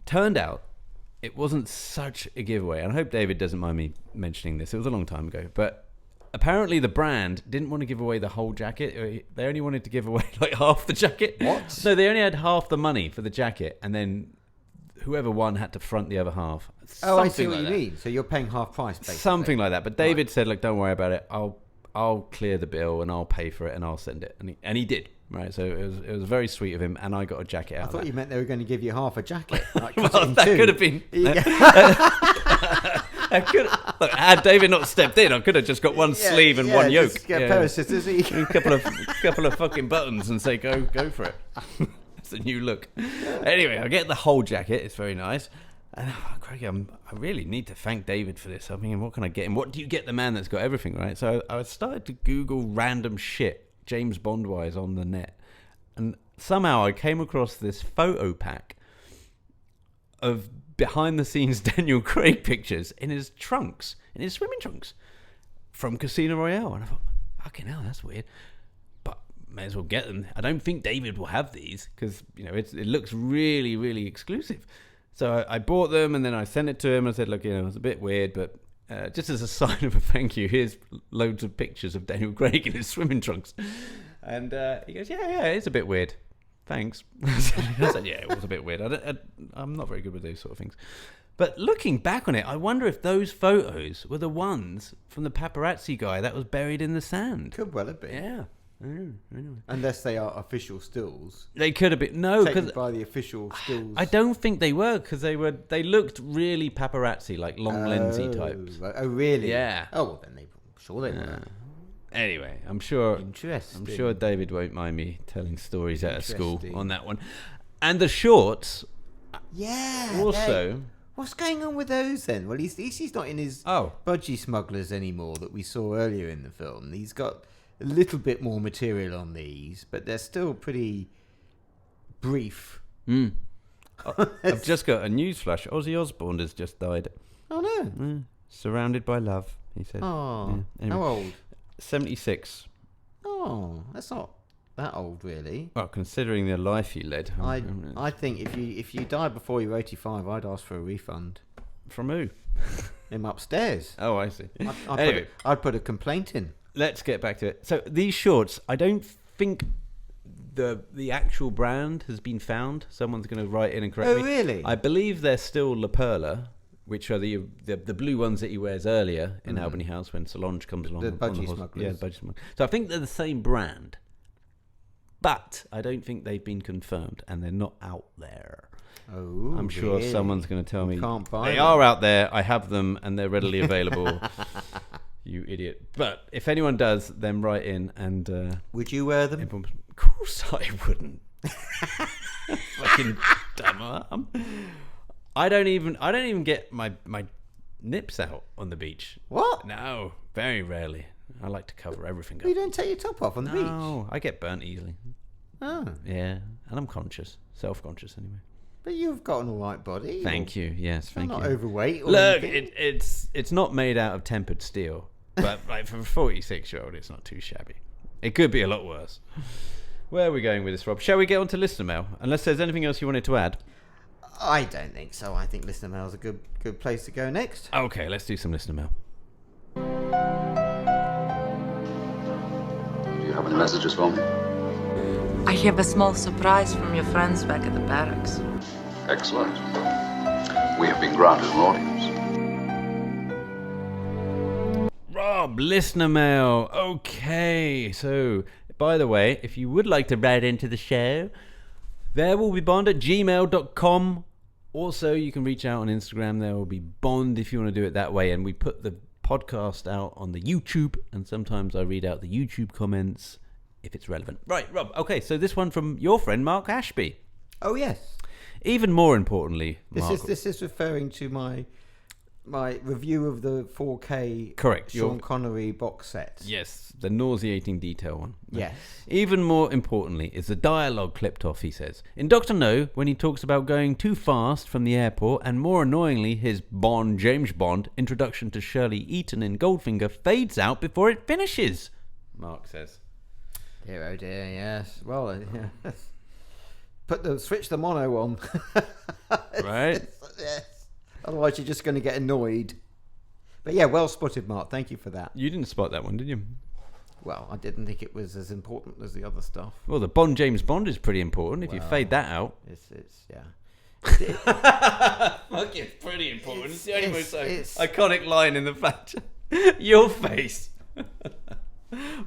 Turned out it wasn't such a giveaway. And I hope David doesn't mind me mentioning this. It was a long time ago. But apparently the brand didn't want to give away the whole jacket. They only wanted to give away like half the jacket. What? No, they only had half the money for the jacket, and then whoever won had to front the other half. Oh, I see what you mean. So you're paying half price, basically. Something like that. But David said, "Look, don't worry about it. I'll clear the bill and I'll pay for it and I'll send it." And he did. Right, so it was very sweet of him, and I got a jacket out. I thought you meant they were going to give you half a jacket. Like, well, that could have been. Look, had David not stepped in, I could have just got one sleeve and one yoke. Just get a pair of scissors. A couple of fucking buttons and say go for it. It's a new look. Anyway, I get the whole jacket. It's very nice. And Craig, I really need to thank David for this. I'm thinking, what can I get him? What do you get the man that's got everything, right? So I started to Google random shit, James Bond-wise, on the net. And somehow I came across this photo pack of behind-the-scenes Daniel Craig pictures in his trunks, in his swimming trunks, from Casino Royale. And I thought, fucking hell, that's weird. But may as well get them. I don't think David will have these, because it looks really, really exclusive. So I bought them, and then I sent it to him. I said, look, it's a bit weird, but just as a sign of a thank you, here's loads of pictures of Daniel Craig in his swimming trunks. And he goes, yeah, it's a bit weird. Thanks. I said, yeah, it was a bit weird. I'm not very good with those sort of things. But looking back on it, I wonder if those photos were the ones from the paparazzi guy that was buried in the sand. Could well have been. Yeah. Anyway. Unless they are official stills. They could have been. No, taken because by the official stills. I don't think they were, because they looked really paparazzi, like long lensy types. Oh, really? Yeah. Oh, well, then I'm sure they were. Anyway, I'm sure Interesting. David won't mind me telling stories out of school on that one. And the shorts. Yeah. Also. What's going on with those then? Well, he's not in his budgie smugglers anymore that we saw earlier in the film. He's got a little bit more material on these, but they're still pretty brief. I've just got a news flash. Ozzy Osbourne has just died. Oh no! Surrounded by love, he said. Oh, yeah. Anyway, how old? 76. Oh, that's not that old, really. Well, considering the life he led, I think if you died before you were 85, I'd ask for a refund. From who? Him upstairs. Oh, I see. I'd put a complaint in. Let's get back to it. So these shorts, I don't think the actual brand has been found. Someone's going to write in and correct me. Oh, really? I believe they're still La Perla, which are the blue ones that he wears earlier in Albany House when Solange comes along. The on budgie horse. smugglers. Yeah, the budgie smugglers. So I think they're the same brand, but I don't think they've been confirmed, and they're not out there. Oh, I'm sure really? someone's going to tell me Can't buy they them. are out there. I have them, and they're readily available. You idiot. But if anyone does, then write in and... would you wear them? Of course I wouldn't. Fucking dumb. I don't even get my nips out on the beach. What? No, very rarely. I like to cover everything You up. don't take your top off on the beach? No, I get burnt easily. Oh. Yeah, and I'm conscious. Self-conscious anyway. But you've got an all right body. Thank you. Yes, thank You're you. not overweight or Look, anything. it's not made out of tempered steel, but like for a 46-year-old, it's not too shabby. It could be a lot worse. Where are we going with this, Rob? Shall we get on to listener mail? Unless there's anything else you wanted to add. I don't think so. I think listener mail is a good place to go next. Okay, let's do some listener mail. Do you have any messages for me? I have a small surprise from your friends back at the barracks. Excellent. We have been granted an audience. Rob, listener mail. Okay, so by the way, if you would like to write into the show, there will be bond@gmail.com. Also, you can reach out on Instagram. There will be Bond if you want to do it that way. And we put the podcast out on the YouTube, and sometimes I read out the YouTube comments if it's relevant. Right, Rob. Okay, so this one from your friend Mark Ashby. Oh yes. Even more importantly, Mark, This is referring to my review of the 4K Correct. Sean Connery box set. yes, the nauseating detail one. Yes. Even more importantly is the dialogue clipped off, he says. In Dr. No, when he talks about going too fast from the airport, and more annoyingly, his James Bond introduction to Shirley Eaton in Goldfinger fades out before it finishes, Mark says. Dear, oh dear, yes. Well, yeah. Switch the mono on. Right? Yes. Otherwise, you're just going to get annoyed. But yeah, well spotted, Mark. Thank you for that. You didn't spot that one, did you? Well, I didn't think it was as important as the other stuff. Well, the James Bond is pretty important. If you fade that out. It's yeah. Fuck, it's pretty important. It's the only most it's- iconic line in the fact. Your face.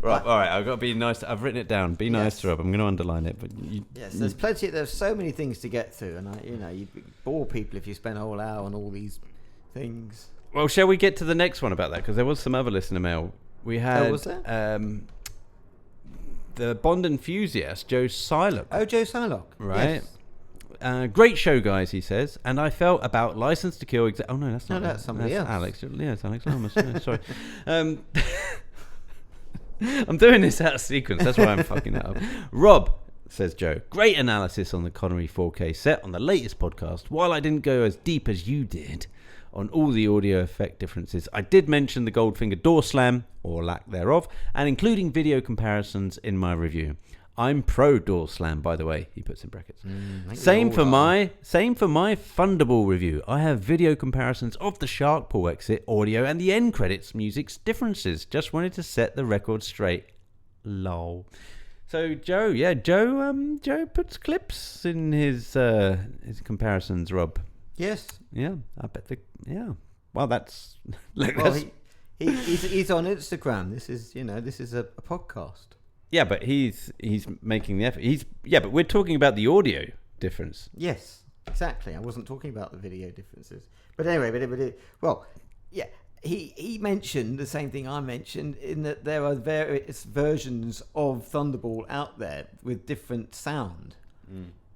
Rob, all right, I've got to be nice. I've written it down. Be nice Yes. to Rob. I'm going to underline it. But Yes, there's so many things to get through, and you'd bore people if you spent a whole hour on all these things. Well, shall we get to the next one about that? Because there was some other listener mail. We had was there? the Bond enthusiast, Joe Silock. Oh, Joe Silock. Right. Yes. Great show, guys, he says. And I felt about License to Kill... oh, no, that's not... No, that's somebody else. Alex. Yeah, it's Alex Lamas. Yeah, sorry. I'm doing this out of sequence. That's why I'm fucking that up. Rob, says Joe, great analysis on the Connery 4K set on the latest podcast. While I didn't go as deep as you did on all the audio effect differences, I did mention the Goldfinger door slam, or lack thereof, and including video comparisons in my review. I'm pro door slam, by the way, he puts in brackets. Same for my Thunderball review. I have video comparisons of the Shark Pool exit audio and the end credits music's differences. Just wanted to set the record straight. Lol. So Joe puts clips in his comparisons. Rob. Yes. Yeah, I bet Well, that's look. Well, That's, he's on Instagram. This is a podcast. yeah, but he's making the effort. But we're talking about the audio difference. Yes, exactly. I wasn't talking about the video differences. But anyway, he mentioned the same thing I mentioned, in that there are various versions of Thunderball out there with different sound,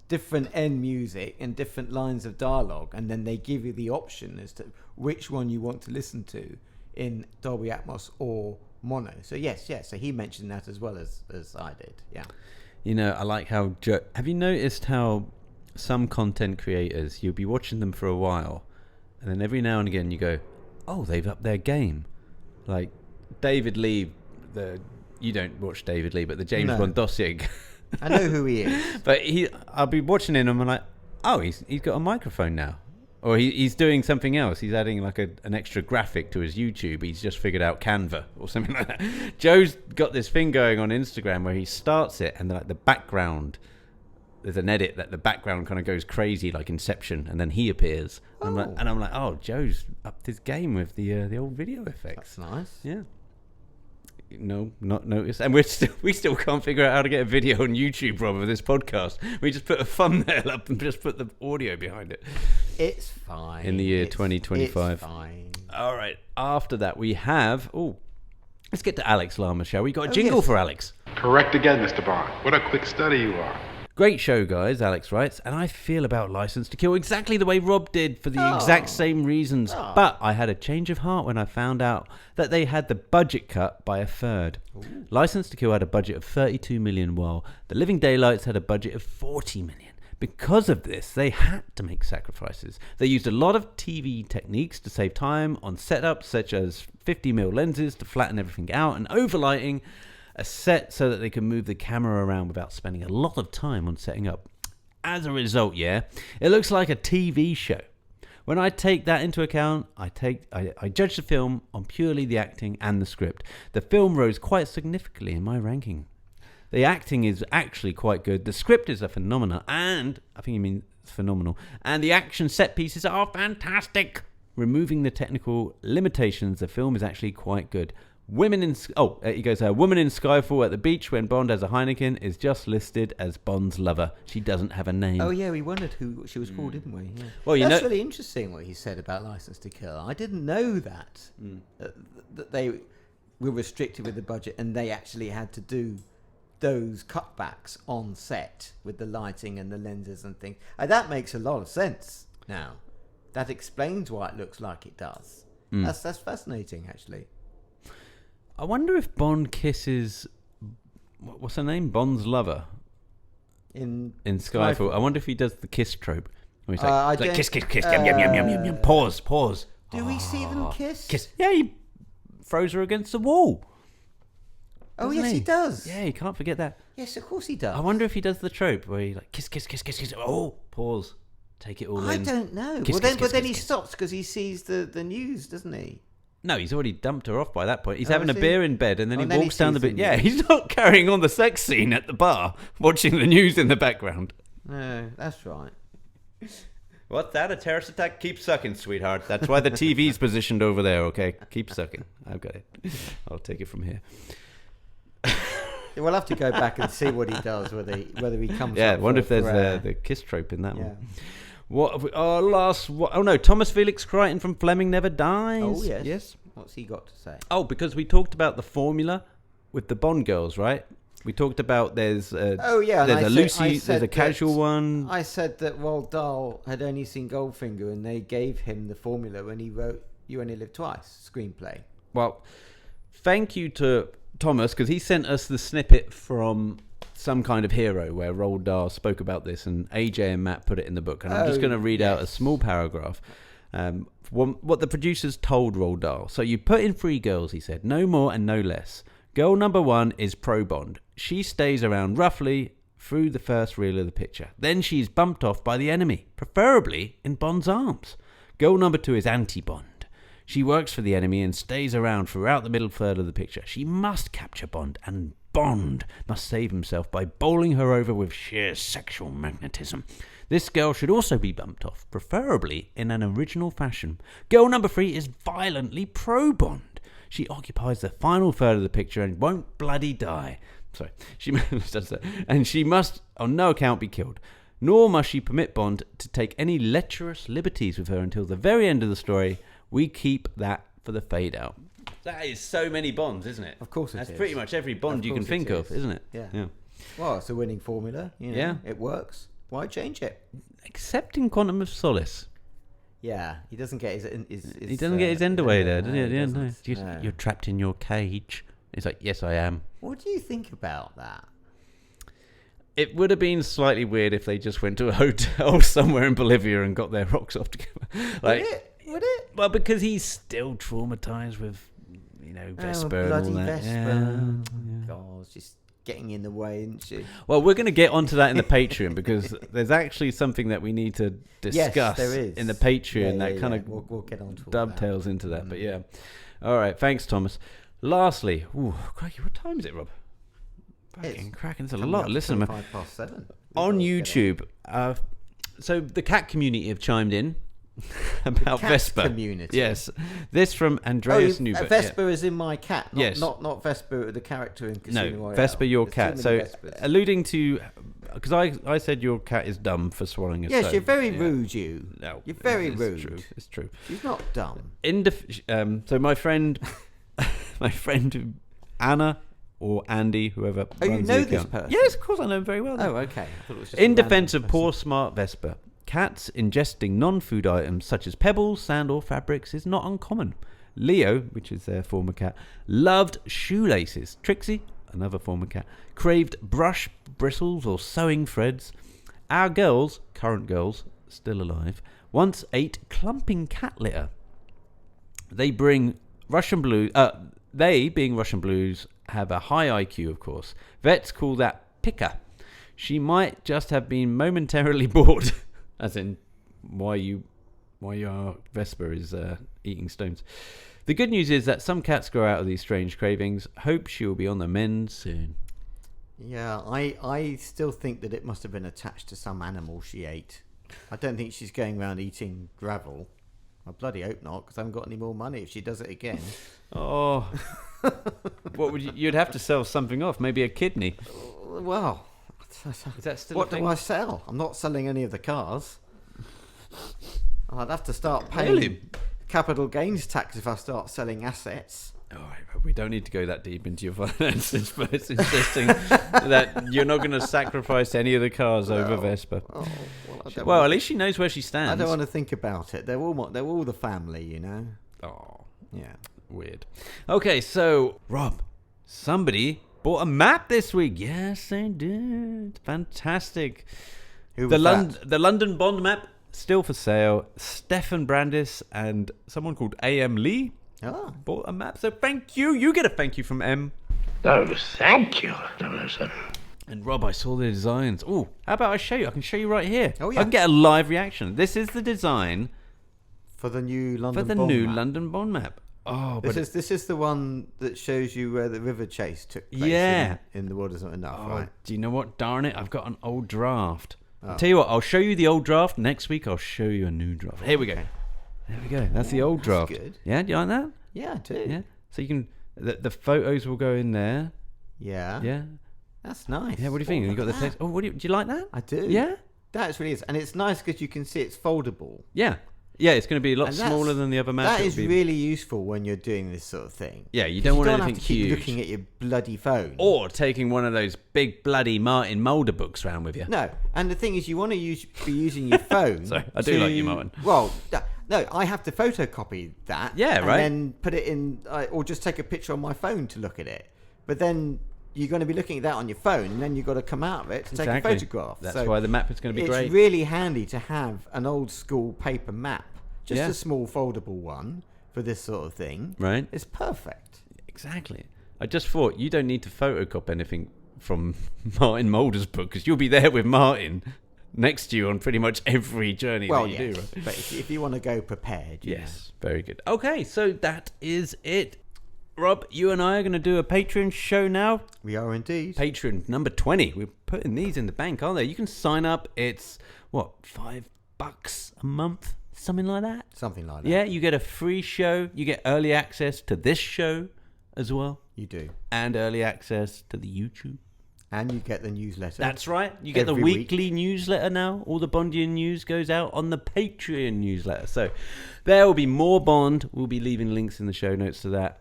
different end music, and different lines of dialogue, and then they give you the option as to which one you want to listen to in Dolby Atmos or mono. So yes. So he mentioned that as well as I did. Yeah. I like how Joe... Have you noticed how some content creators, you'll be watching them for a while, and then every now and again you go, oh, they've upped their game. Like David Lee, you don't watch David Lee, but the James Bond dossier. I know who he is. But I'll be watching him and I'm like, oh, he's got a microphone now. Or he's doing something else. He's adding like an extra graphic to his YouTube. He's just figured out Canva or something like that. Joe's got this thing going on Instagram where he starts it and like the background, there's an edit that the background kind of goes crazy like Inception, and then he appears. And I'm like, oh, Joe's upped his game with the old video effects. That's nice. Yeah. No, not noticed. And we still can't figure out how to get a video on YouTube, Rob, of this podcast. We just put a thumbnail up and just put the audio behind it. It's fine. In the year 2025. It's fine. All right. After that, we have... let's get to Alex Lama, shall we? Got a jingle for Alex. Correct again, Mr. Bond. What a quick study you are. Great show, guys, Alex writes, and I feel about License to Kill exactly the way Rob did for the exact same reasons. But I had a change of heart when I found out that they had the budget cut by a third. License to Kill had a budget of 32 million, while The Living Daylights had a budget of 40 million. Because of this, they had to make sacrifices. They used a lot of TV techniques to save time on setups, such as 50mm lenses to flatten everything out, and overlighting a set so that they can move the camera around without spending a lot of time on setting up. As a result, it looks like a TV show. When I take that into account, I judge the film on purely the acting and the script. The film rose quite significantly in my ranking. The acting is actually quite good. The script is a phenomenon, and I think you mean phenomenal. And the action set pieces are fantastic. Removing the technical limitations, the film is actually quite good. Woman in Skyfall at the beach when Bond has a Heineken is just listed as Bond's lover. She doesn't have a name. Oh yeah, we wondered who she was called, didn't we? Yeah. Well, that's really interesting what he said about License to Kill. I didn't know that that they were restricted with the budget and they actually had to do those cutbacks on set with the lighting and the lenses and things. That makes a lot of sense now. That explains why it looks like it does. That's fascinating, actually. I wonder if Bond kisses, what's her name? Bond's lover in Skyfall. I wonder if he does the kiss trope. Where he's like kiss, yum, yum, yum, yum, yum. Pause. Do we see them kiss? Yeah, he throws her against the wall. Oh, yes, he does. Yeah, you can't forget that. Yes, of course he does. I wonder if he does the trope where he like kiss. Oh, pause. Take it all in. I don't know. But then he stops because he sees the news, doesn't he? No, he's already dumped her off by that point. He's having a beer in bed and then he walks down the bit. Yeah, he's not carrying on the sex scene at the bar, watching the news in the background. No, that's right. What's that? A terrorist attack? Keep sucking, sweetheart. That's why the TV's positioned over there, okay? Keep sucking. I've got it. I'll take it from here. We'll have to go back and see what he does, whether he comes. Yeah, I wonder if there's the kiss trope in that one. What have we, Thomas Felix Crichton from Fleming Never Dies. Oh, yes. What's he got to say? Oh, because we talked about the formula with the Bond girls, right? We talked about there's a Lucy, there's a casual one. I said that Roald Dahl had only seen Goldfinger and they gave him the formula when he wrote You Only Live Twice screenplay. Well, thank you to Thomas, because he sent us the snippet from Some Kind of Hero where Roald Dahl spoke about this, and AJ and Matt put it in the book, and I'm just going to read out a small paragraph. What the producers told Roald Dahl. So you put in 3 girls, he said, no more and no less. Girl number 1 is pro Bond. She stays around roughly through the first reel of the picture. Then she's bumped off by the enemy, preferably in Bond's arms. Girl number 2 is anti-Bond. She works for the enemy and stays around throughout the middle third of the picture. She must capture Bond, and Bond must save himself by bowling her over with sheer sexual magnetism. This girl should also be bumped off, preferably in an original fashion. Girl number 3 is violently pro-Bond. She occupies the final third of the picture and won't bloody die. Sorry, she must on no account be killed. Nor must she permit Bond to take any lecherous liberties with her until the very end of the story. We keep that for the fade out. That is so many Bonds, isn't it? Of course it is. That's pretty much every Bond you can think of, isn't it? Yeah. Well, it's a winning formula. It works. Why change it? Except in Quantum of Solace. Yeah, he doesn't get his he doesn't get his end away there, does he? Yeah, no. No. You're trapped in your cage. He's like, yes, I am. What do you think about that? It would have been slightly weird if they just went to a hotel somewhere in Bolivia and got their rocks off together. Would it? Well, because he's still traumatized with, Vesper and all that. Vesper. Yeah. God, just getting in the way, isn't she? Well, we're going to get onto that in the Patreon because there's actually something that we need to discuss there is. in the Patreon that kind of we'll get onto dovetails into that. But yeah. All right. Thanks, Thomas. Lastly, crikey, what time is it, Rob? Cracking. There's a lot of listeners. 7:05. On YouTube, so the cat community have chimed in about Vesper. Community. Yes. This from Andreas Newberg. Vesper is in my cat. Yes. Not Vesper, the character in Casino Royale. Vesper, your cat. So Vespers. alluding to, because I said your cat is dumb for swallowing a stone. Yes, you're very rude, you. No, you're very it's rude. True. It's true. She's not dumb. So my friend Anna or Andy, whoever Oh, you runs know the this account. person? Yes, of course I know him very well. Oh, okay. I thought it was just In a random defense of person. poor smart Vesper, cats ingesting non-food items such as pebbles, sand or fabrics is not uncommon. Leo, which is their former cat, loved shoelaces. Trixie, another former cat, craved brush bristles or sewing threads. Our girls, current girls, still alive, once ate clumping cat litter. They being Russian blues, have a high IQ, of course. Vets call that picker. She might just have been momentarily bored, as in why our Vesper is eating stones. The good news is that some cats grow out of these strange cravings. Hope she will be on the mend soon. Yeah, I still think that it must have been attached to some animal she ate. I don't think she's going around eating gravel. I bloody hope not, because I haven't got any more money if she does it again. Oh, what would you'd have to sell something off? Maybe a kidney. Well, Is that still what a thing? do I sell? I'm not selling any of the cars. I'd have to start paying Really? capital gains tax if I start selling assets. All right, but we don't need to go that deep into your finances, but it's interesting that you're not going to sacrifice any of the cars over Vespa. Oh, Well, at least she knows where she I stands. don't want to think about it. They're all the family, you know. Oh, Yeah. weird. Okay, so Rob, somebody bought a map this week. Yes, they did. Fantastic. Who The was that? The London Bond map still for sale. Stefan Brandis and someone called A.M. Lee Ah, bought a map. So thank you. You get a thank you from M. Oh, thank you, 007. And Rob, I saw the designs. Oh, how about I show you? I can show you right here. Oh, yeah. I can get a live reaction. This is the design for the new London for the Bond new map. London Bond map. Oh, but This is the one that shows you where the river chase took place. Yeah. In the World Is Not Enough, oh, right? do you know what? Darn it, I've got an old draft. Oh. I'll tell you what, I'll show you the old draft. Next week, I'll show you a new draft. Here we go. There we go. That's the old that's draft. good. Yeah, do you like that? Yeah, I do. Yeah. So you can, the photos will go in there. Yeah. Yeah. That's nice. Yeah, what do you think? You got the text. Oh, do you like that? I do. Yeah? That's really is. And it's nice because you can see it's foldable. Yeah. Yeah, it's going to be a lot And that's- smaller than the other map. That It'll is be- really useful when you're doing this sort of thing. Yeah, you don't want have anything to keep huge. looking at your bloody phone. Or taking one of those big bloody Martin Mulder books around with you. No, and the thing is, you want to be using your phone. Sorry, I do like you, Martin. Well, no, I have to photocopy that. Yeah, right. And then put it in, or just take a picture on my phone to look at it. But then you're going to be looking at that on your phone, and then you've got to come out of it to take a photograph. That's So why the map is going to be great. It's really handy to have an old school paper map, just Yeah. a small foldable one for this sort of thing. Right. It's perfect. Exactly. I just thought you don't need to photocopy anything from Martin Mulder's book because you'll be there with Martin next to you on pretty much every journey Well, that you yes, do. Right? but if you want to go prepared, you Yes, very good. Okay, so that is it. Rob, you and I are going to do a Patreon show now. know. We are indeed. Patreon number 20. We're putting these in the bank, aren't they? You can sign up. It's, what, $5 a month? Something like that? Something like that. Yeah, you get a free show. You get early access to this show as well. You do. And early access to the YouTube. And you get the newsletter. That's right. You get the Every weekly newsletter now. All the Bondian news goes out on the Patreon newsletter. So there will be more Bond. We'll be leaving links in the show notes to that.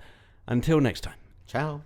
Until next time. Ciao.